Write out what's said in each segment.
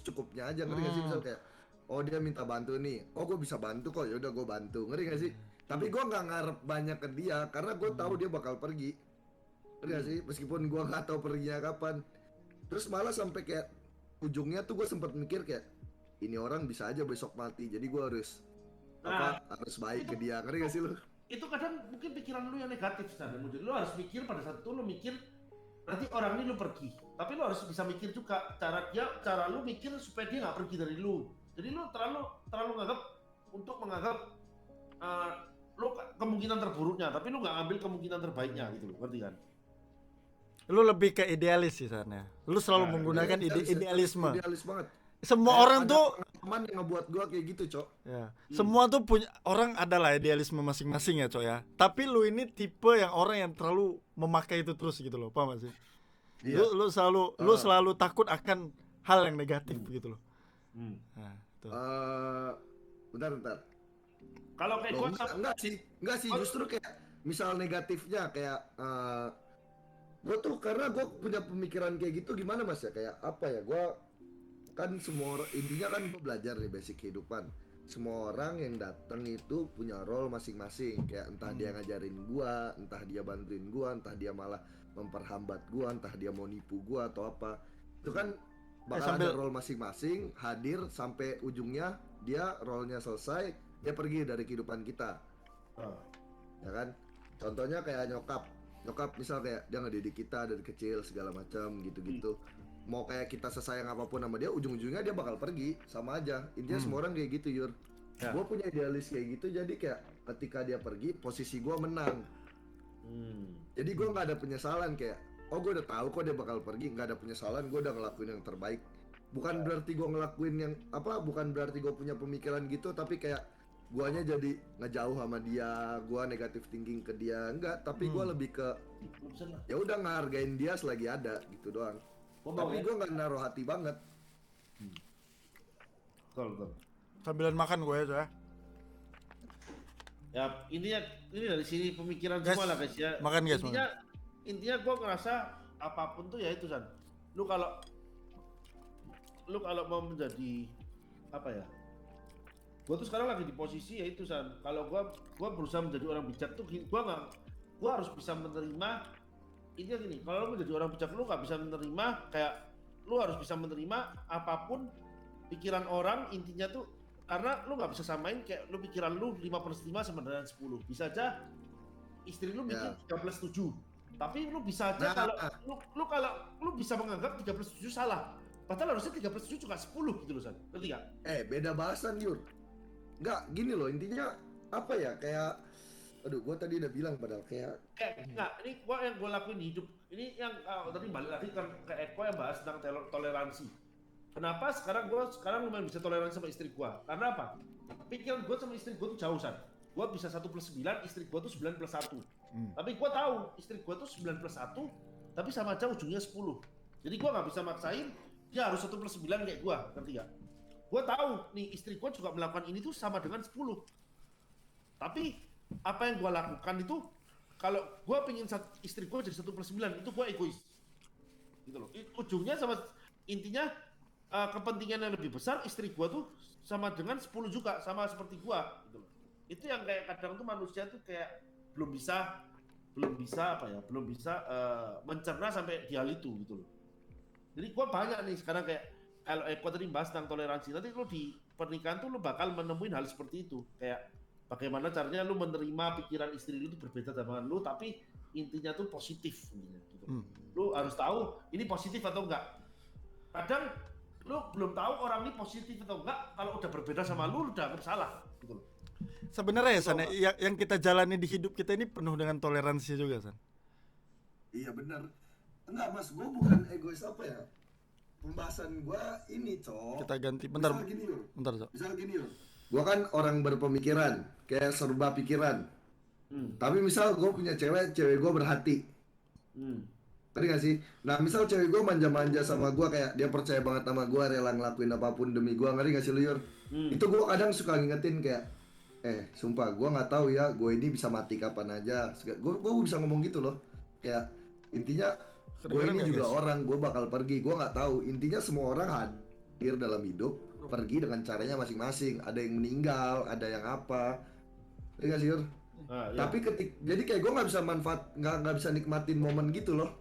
secukupnya aja, ngerti gak sih? Misal kayak, oh dia minta bantu nih, oh gue bisa bantu kok, yaudah gue bantu, ngerti gak sih? Tapi gue nggak ngarep banyak ke dia, karena gue tahu dia bakal pergi, ngerti gak sih? Meskipun gue nggak tahu perginya kapan. Terus malah sampai kayak ujungnya tuh gue sempat mikir kayak, ini orang bisa aja besok mati, jadi gue harus Nah, harus baik itu ke dia, ngerti gak sih lu? itu kadang mungkin pikiran lu yang negatif sana. Lu harus mikir pada saat itu lu mikir nanti orang ini lu pergi. Tapi lu harus bisa mikir juga cara lu mikir supaya dia nggak pergi dari lu. Jadi lu terlalu menganggap uh, lu kemungkinan terburuknya, tapi lu nggak ambil kemungkinan terbaiknya gitu loh, ngerti kan? Lu lebih ke idealis sih sana. Lu selalu menggunakan idealisme. Idealis banget. Semua orang tuh teman yang ngebuat gua kayak gitu, Cok. ya. Semua tuh punya orang adalah idealisme masing-masing ya, Cok ya. Tapi lu ini tipe yang orang yang terlalu memakai itu terus gitu loh, paham gak sih? Iya. Lu selalu takut akan hal yang negatif gitu loh. Nah, itu. Bentar. Kalau kayak Loh, gua enggak sih, justru kayak misal negatifnya kayak gua tuh karena gua punya pemikiran kayak gitu gimana Mas ya, kayak apa ya, gua kan semua orang, intinya kan gua belajar nih basic kehidupan. Semua orang yang datang itu punya role masing-masing, kayak entah dia ngajarin gua, entah dia bantuin gua, entah dia malah memperhambat gua, entah dia mau nipu gua atau apa. Itu kan bakal ada role masing-masing, hadir sampai ujungnya dia role-nya selesai, dia pergi dari kehidupan kita. Ya kan? Contohnya kayak nyokap misal kayak dia ngedidik kita dari kecil segala macam gitu-gitu. Mau kayak kita sesayang apapun sama dia, ujung-ujungnya dia bakal pergi, sama aja. Intinya semua orang kayak gitu, Yur. Gue punya idealis kayak gitu, jadi kayak ketika dia pergi, posisi gue menang. Jadi gue nggak ada penyesalan kayak, oh gue udah tahu kok dia bakal pergi, nggak ada penyesalan, gue udah ngelakuin yang terbaik. Bukan berarti gue ngelakuin yang bukan berarti gue punya pemikiran gitu, tapi kayak guanya jadi ngejauh sama dia, gua negatif thinking ke dia, enggak, tapi gua lebih ke ya udah ngehargain dia selagi ada gitu doang. Tapi gua nggak naruh hati banget. betul. Sambilan makan gue ya. Ya intinya ini dari sini pemikiran Guys, semua lah guys ya. makan, guys, Intinya gue ngerasa apapun tuh ya itu San. Lu kalau mau menjadi apa ya? Gue tuh sekarang lagi di posisi ya itu San. Kalau gue berusaha menjadi orang bijak tuh gue harus bisa menerima. Intinya gini, kalau lu menjadi orang bijak lu nggak bisa menerima kayak lu harus bisa menerima apapun pikiran orang, intinya tuh karena lu nggak bisa samain kayak lu pikiran lu 5+5 sama dengan 10. Bisa aja istri lu mikir 3+7. Tapi lu bisa aja kalau lu bisa menganggap 3+7 salah. Padahal harusnya 3+7 juga 10 gitu loh San. Ngerti gak? Beda bahasan Yur. Nggak, gini loh, intinya apa ya, kayak aduh, gue tadi udah bilang padahal kayak nggak, ini yang gue lakuin di hidup ini yang tadi balik lagi ke Eko yang bahas tentang toleransi. Kenapa sekarang lumayan bisa toleransi sama istri gue? Karena apa? Pikiran gue sama istri gue tuh jauh San. Gue bisa 1+9, istri gue tuh 9+1. Tapi gue tahu istri gue tuh 9+1, tapi sama aja ujungnya 10. Jadi gue nggak bisa maksain dia harus 1+9 kayak gue, ngerti gak? Gue tahu nih istri gue juga melakukan ini tuh sama dengan 10. Tapi apa yang gue lakukan itu kalau gue pengen istri gue jadi 1+9 itu gue egois gitu loh. Ujungnya sama intinya kepentingan yang lebih besar istri gue tuh sama dengan 10 juga, sama seperti gue gitu loh. Itu yang kayak kadang tuh manusia tuh kayak belum bisa mencerna sampai di hal itu gitu loh. Jadi gue banyak nih sekarang kayak kalau Eko tadi bahas tentang toleransi, nanti lo di pernikahan tuh lo bakal menemuin hal seperti itu kayak bagaimana caranya lu menerima pikiran istri lu itu berbeda dengan lu, tapi intinya tuh positif gitu. Lu harus tahu ini positif atau enggak. Kadang lu belum tahu orang ini positif atau enggak, kalau udah berbeda sama lu udah anggap salah gitu loh. Sebenarnya ya San, yang kita jalani di hidup kita ini penuh dengan toleransi juga San. Iya benar. Enggak Mas, gue bukan egois apa ya. Pembahasan gue ini Cok. Kita ganti bentar. Misal gini loh. Gue kan orang berpemikiran, kayak serba pikiran. Tapi misal gue punya cewek gue berhati. Ngerti gak sih? Nah misal cewek gue manja-manja sama gue, kayak dia percaya banget sama gue, rela ngelakuin apapun demi gue, ngerti gak sih lu Yur? Itu gue kadang suka ngingetin kayak, sumpah gue gak tahu ya, gue ini bisa mati kapan aja. Gue bisa ngomong gitu loh. Kayak intinya gue ini juga orang, gue bakal pergi, gue gak tahu. Intinya semua orang terakhir dalam hidup pergi dengan caranya masing-masing. Ada yang meninggal, ada yang apa. Ya nggak sih, Yur? Nah, ya. Tapi jadi kayak gue nggak bisa nggak bisa nikmatin momen gitu loh.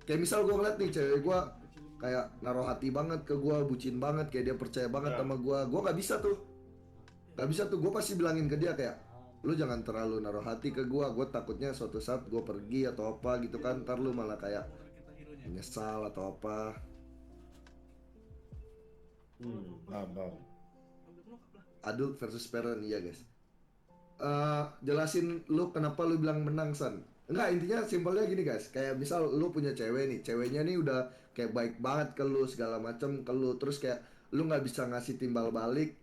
Kayak misal gue ngeliat nih cewek gue kayak naruh hati banget ke gue, bucin banget, kayak dia percaya banget Ya. sama gue nggak bisa tuh. Nggak bisa tuh, gue pasti bilangin ke dia kayak, lu jangan terlalu naruh hati ke gue takutnya suatu saat gue pergi atau apa gitu kan, ntar lu malah kayak menyesal atau apa. Paham. Adult versus parent, iya guys. Jelasin lu kenapa lu bilang menang, San. Enggak, intinya simpelnya gini guys. Kayak misal lu punya cewek nih, ceweknya nih udah kayak baik banget ke lu, segala macem ke lu, terus kayak lu nggak bisa ngasih timbal balik.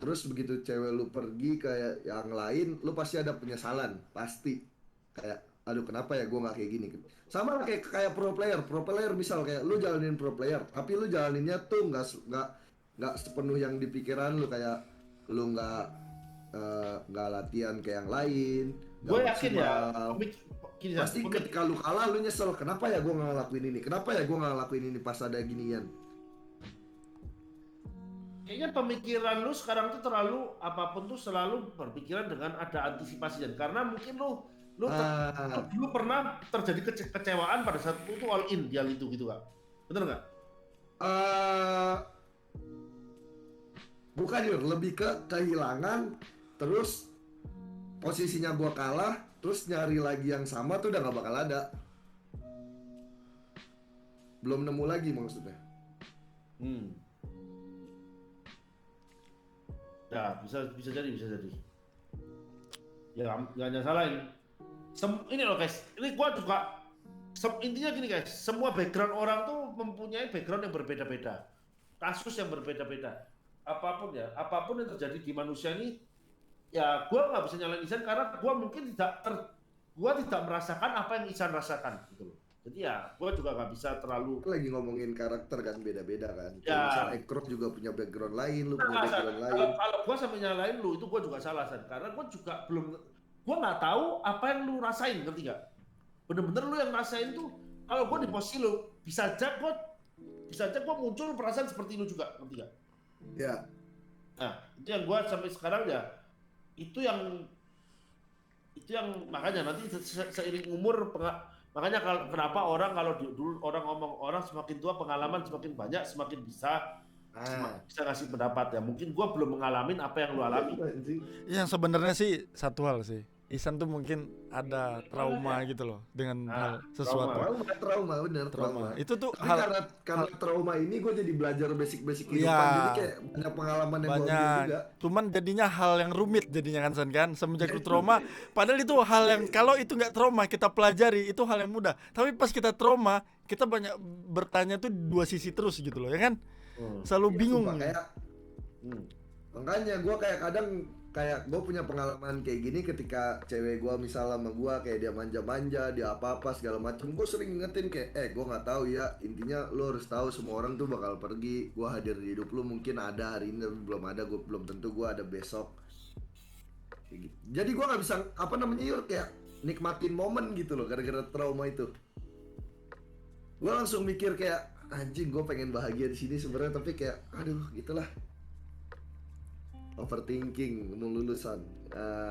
Terus begitu cewek lu pergi kayak yang lain, lu pasti ada penyesalan, pasti. Kayak, aduh kenapa ya gue nggak kayak gini. Sama lah kayak pro player misal kayak lu jalanin pro player, tapi lu jalaninnya tuh nggak sepenuh yang di pikiran lu, kayak lu nggak latihan kayak yang lain, nggak Gue yakin ya, maksimal. gini, Pasti ketika lu kalah lu nyesel, kenapa ya gue nggak ngelakuin ini, kenapa ya gue nggak ngelakuin ini pas ada ginian. kayaknya pemikiran lu sekarang tuh terlalu apapun tuh selalu berpikiran dengan ada antisipasinya, karena mungkin lu dulu pernah terjadi kecewaan pada saat lu tuh all in dia itu gitu Kak. Bener nggak? Bukan Yur, lebih ke kehilangan, terus posisinya gue kalah, terus nyari lagi yang sama tuh udah nggak bakal ada, belum nemu lagi maksudnya. Ya bisa jadi. Ya nggak nyalain. Ini loh guys, ini gua juga intinya gini guys, semua background orang tuh mempunyai background yang berbeda-beda, kasus yang berbeda-beda. Apapun yang terjadi di manusia ini, ya gua nggak bisa nyalain Isan karena gua mungkin gua tidak merasakan apa yang Isan rasakan gitu loh. Jadi ya gua juga nggak bisa terlalu. Lagi ngomongin karakter kan beda-beda kan. Ya. Misal Ekro juga punya background lain, lu punya background lain. Kalau gua sampai nyalain lu itu gua juga salah San, karena gua juga gua nggak tahu apa yang lu rasain, ngerti nggak? Bener-bener lu yang rasain tuh, kalau gua di posisi lu bisa aja gua muncul perasaan seperti lu juga, ngerti nggak? Ya. Nah itu yang gua sampai sekarang ya, itu yang makanya nanti seiring umur makanya kenapa orang kalau dulu orang ngomong orang semakin tua pengalaman semakin banyak semakin bisa ngasih pendapat ya. Mungkin gua belum mengalamin apa yang lu alami. Yang sebenarnya sih satu hal sih, Isan tuh mungkin ada trauma gitu loh dengan hal sesuatu. Trauma bener, trauma. Itu tuh tapi hal karena trauma ini gue jadi belajar basic kehidupan, Iya. jadi kayak banyak pengalaman yang gue banyak. juga. Cuman jadinya hal yang rumit jadinya kan San kan semenjak lu trauma. Padahal itu hal yang kalau itu nggak trauma kita pelajari itu hal yang mudah. Tapi pas kita trauma kita banyak bertanya tuh dua sisi terus gitu loh ya kan. Selalu bingung. Sumpah, kayak makanya gue kayak kadang kayak gue punya pengalaman kayak gini ketika cewek gue misal sama gue kayak dia manja-manja, dia apa-apa segala macem, gue sering ngingetin kayak gue nggak tahu ya, intinya lo harus tahu semua orang tuh bakal pergi, gue hadir di hidup lo mungkin ada hari ini tapi belum ada, gue belum tentu gue ada besok kayak gitu. Jadi gue nggak bisa apa namanya Yur, kayak nikmatin momen gitu loh gara-gara trauma itu. Gue langsung mikir kayak anjing gue pengen bahagia di sini sebenarnya, tapi kayak aduh gitulah. Overthinking lulusan,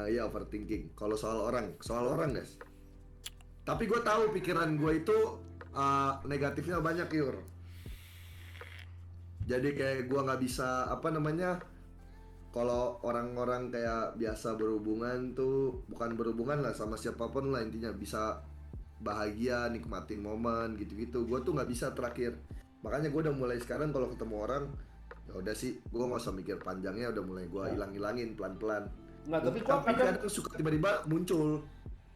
ya overthinking. Kalau soal orang guys. Tapi gue tahu pikiran gue itu negatifnya banyak Yur. Jadi kayak gue nggak bisa apa namanya. Kalau orang-orang kayak biasa berhubungan tuh bukan berhubungan lah sama siapapun lah, intinya bisa bahagia, nikmatin momen gitu-gitu. Gue tuh nggak bisa terakhir. Makanya gue udah mulai sekarang kalau ketemu orang ya udah sih, gue nggak usah mikir panjangnya, udah mulai gue hilang-hilangin pelan-pelan. Nah tapi gua kadang suka tiba-tiba muncul.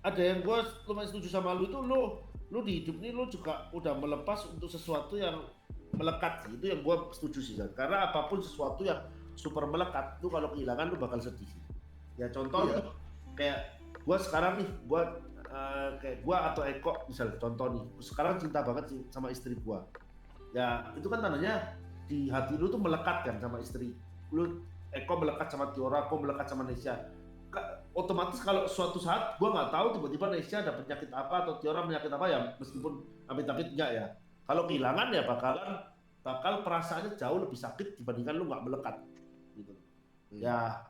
Ada yang gua lumayan setuju sama lu itu, lu di hidup ini lu juga udah melepas untuk sesuatu yang melekat sih. Itu yang gua setuju sih Zan. Karena apapun sesuatu yang super melekat tuh kalau kehilangan lu bakal sedih sih. Ya contoh nih, kayak gua sekarang nih, kayak gua atau Eko misalnya contoh nih, sekarang cinta banget sih sama istri gua. Ya itu kan tandanya di hati lu tuh melekat kan sama istri lu. Eko melekat sama Tiora, aku melekat sama Nesya. Otomatis kalau suatu saat gua nggak tahu tiba-tiba Nesya ada penyakit apa atau Tiora penyakit apa, ya meskipun amit-amit enggak ya, kalau kehilangan ya bakalan bakal perasaannya jauh lebih sakit dibandingkan lu nggak melekat gitu. Hmm. Ya